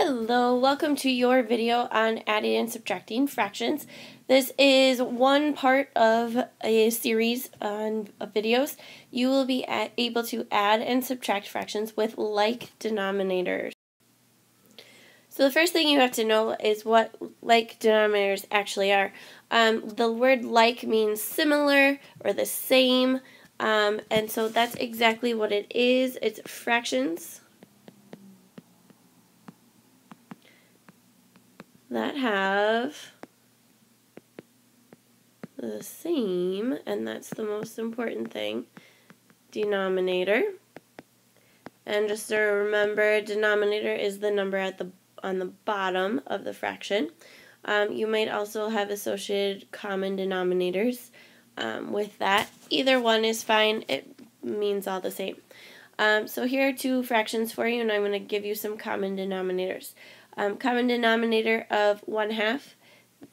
Hello, welcome to your video on adding and subtracting fractions. This is one part of a series of videos. You will be able to add and subtract fractions with like denominators. So the first thing you have to know is what like denominators actually are. The word like means similar or the same, and so that's exactly what it is. It's fractions that have the same, and that's the most important thing, denominator. And just to remember, denominator is the number on the bottom of the fraction. You might also have associated common denominators with that. Either one is fine. It means all the same. So here are two fractions for you, and I'm going to give you some common denominators. Common denominator of 1/2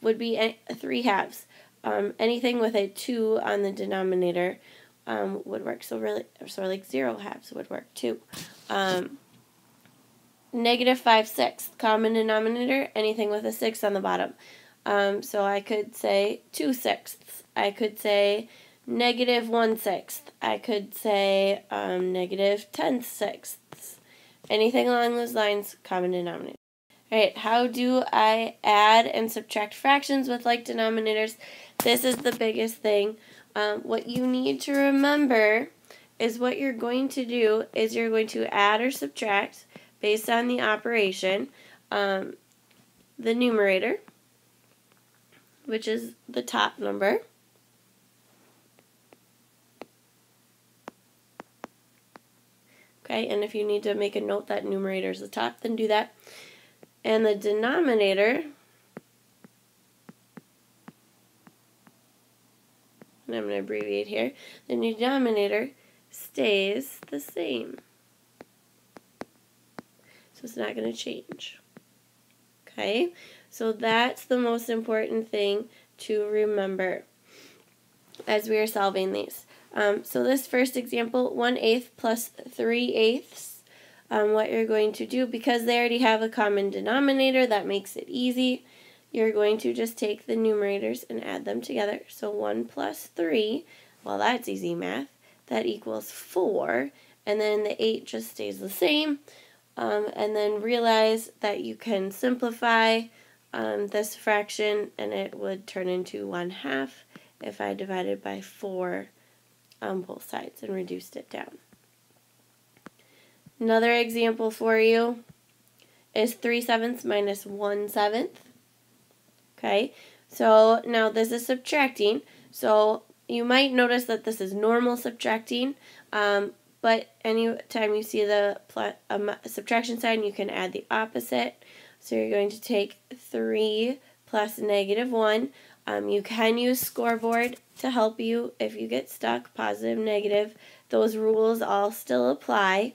would be 3 halves. Anything with a 2 on the denominator would work. So like 0 halves would work too. Negative 5/6, common denominator, anything with a 6 on the bottom. So I could say 2/6. I could say negative 1/6. I could say negative 10/6. Anything along those lines, common denominator. Alright, how do I add and subtract fractions with like denominators? This is the biggest thing. What you need to remember is what you're going to do is you're going to add or subtract based on the operation, the numerator, which is the top number, okay, and if you need to make a note that numerator is the top, then do that. And the denominator, and I'm going to abbreviate here, the denominator stays the same. So it's not going to change. Okay, so that's the most important thing to remember as we are solving these. So this first example, 1/8 plus 3/8. What you're going to do, because they already have a common denominator, that makes it easy. You're going to just take the numerators and add them together. So 1 plus 3, well, that's easy math. That equals 4, and then the 8 just stays the same. And then realize that you can simplify this fraction, and it would turn into 1/2 if I divided by 4 on both sides and reduced it down. Another example for you is 3/7 minus 1/7. Okay, so now this is subtracting. So you might notice that this is normal subtracting, but anytime you see the subtraction sign, you can add the opposite. So you're going to take 3 plus negative 1. You can use scoreboard to help you if you get stuck, positive, negative. Those rules all still apply.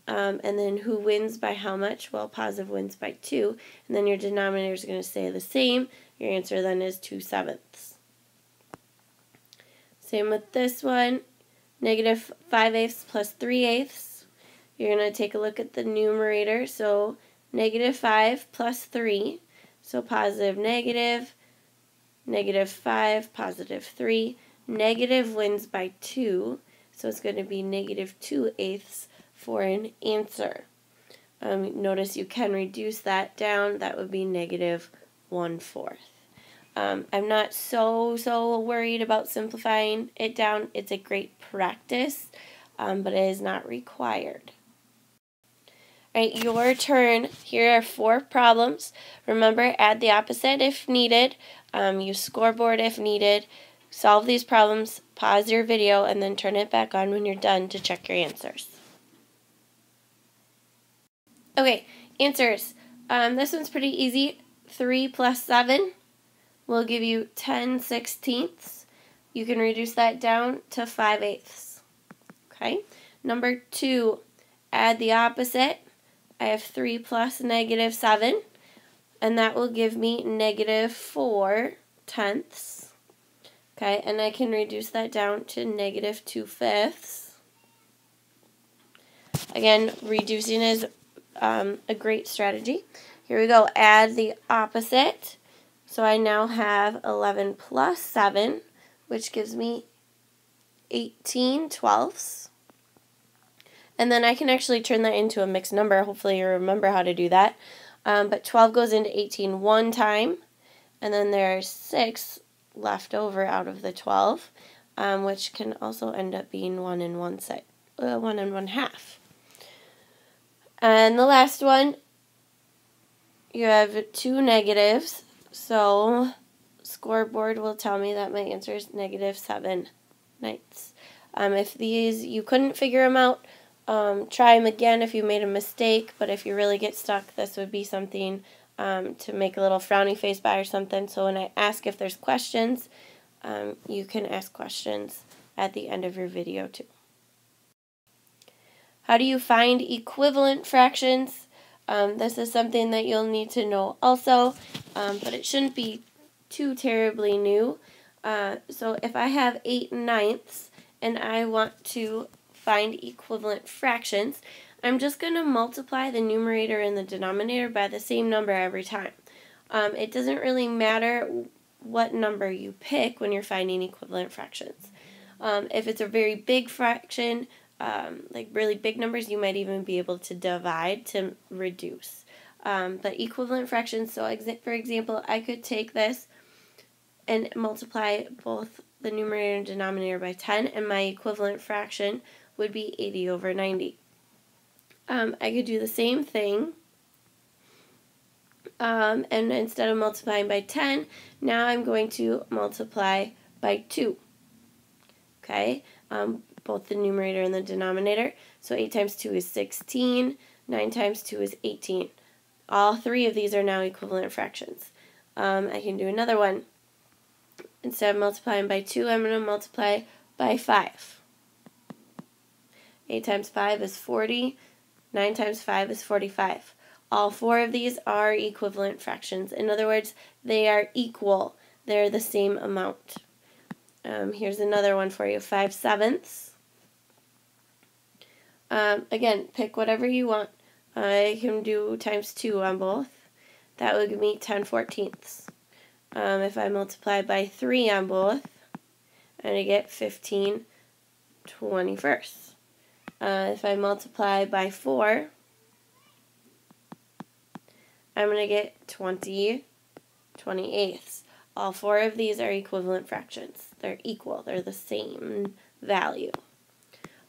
And then who wins by how much? Well, positive wins by 2. And then your denominator is going to stay the same. Your answer then is 2/7. Same with this one. Negative 5/8 plus 3/8. You're going to take a look at the numerator. So negative 5 plus 3. So positive, negative 5, positive 3. Negative wins by 2. So it's going to be negative 2/8 for an answer. Notice you can reduce that down. That would be negative 1/4. I'm not so worried about simplifying it down. It's a great practice, but it is not required. Alright, your turn. Here are 4 problems. Remember, add the opposite if needed. Use scoreboard if needed. Solve these problems, pause your video, and then turn it back on when you're done to check your answers. Okay, answers. This one's pretty easy. 3 plus 7 will give you 10/16. You can reduce that down to 5/8. Okay. Number 2, add the opposite. I have 3 plus negative 7, and that will give me negative 4/10. Okay, and I can reduce that down to negative 2/5. Again, reducing is a great strategy. here we go, add the opposite. So I now have 11 plus 7, which gives me 18 twelfths. And then I can actually turn that into a mixed number. Hopefully you remember how to do that. But 12 goes into 18 one time, and then there's 6 left over out of the 12, which can also end up being 1 and 1/2. And the last one, you have 2 negatives, so scoreboard will tell me that my answer is -7 ninths. If these, you couldn't figure them out, try them again if you made a mistake, but if you really get stuck, this would be something to make a little frowny face by or something. So when I ask if there's questions, you can ask questions at the end of your video too. How do you find equivalent fractions? This is something that you'll need to know also, but it shouldn't be too terribly new. So if I have 8 ninths and I want to find equivalent fractions, I'm just going to multiply the numerator and the denominator by the same number every time. It doesn't really matter what number you pick when you're finding equivalent fractions. If it's a very big fraction, like really big numbers, you might even be able to divide to reduce. But equivalent fractions, so for example, I could take this and multiply both the numerator and denominator by 10, and my equivalent fraction would be 80/90. I could do the same thing, and instead of multiplying by 10, now I'm going to multiply by 2. Okay, both the numerator and the denominator. So 8 times 2 is 16, 9 times 2 is 18. All 3 of these are now equivalent fractions. I can do another one. Instead of multiplying by 2, I'm going to multiply by 5. 8 times 5 is 40, 9 times 5 is 45. All 4 of these are equivalent fractions. In other words, they are equal. They're the same amount. Here's another one for you, 5/7. Again, pick whatever you want. I can do times 2 on both. That would give me 10/14. If I multiply by 3 on both, I'm going to get 15/21. If I multiply by 4, I'm going to get 20/28. All 4 of these are equivalent fractions. They're equal. They're the same value.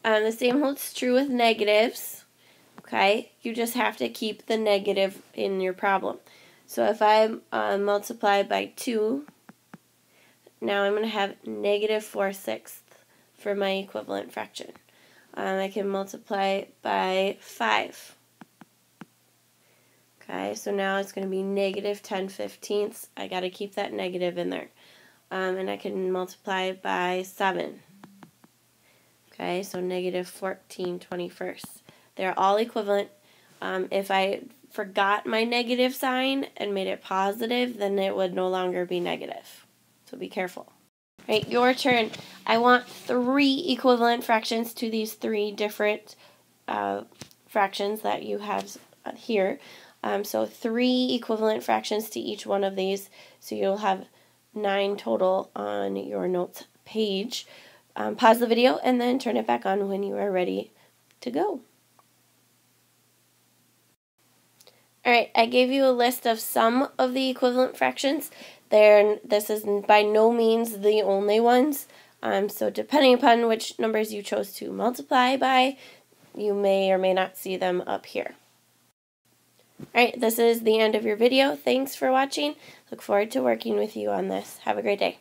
The same holds true with negatives. Okay, you just have to keep the negative in your problem. So if I multiply by 2, now I'm going to have -4/6 for my equivalent fraction. I can multiply by 5. Okay, so now it's going to be -10/15. I got to keep that negative in there. And I can multiply by 7. Okay, so -14/21. They're all equivalent. If I forgot my negative sign and made it positive, then it would no longer be negative. So be careful. All right, your turn. I want 3 equivalent fractions to these 3 different fractions that you have here. So 3 equivalent fractions to each one of these. So you'll have 9 total on your notes page. Pause the video and then turn it back on when you are ready to go. Alright, I gave you a list of some of the equivalent fractions. This is by no means the only ones. So depending upon which numbers you chose to multiply by, you may or may not see them up here. Alright, this is the end of your video. Thanks for watching. Look forward to working with you on this. Have a great day.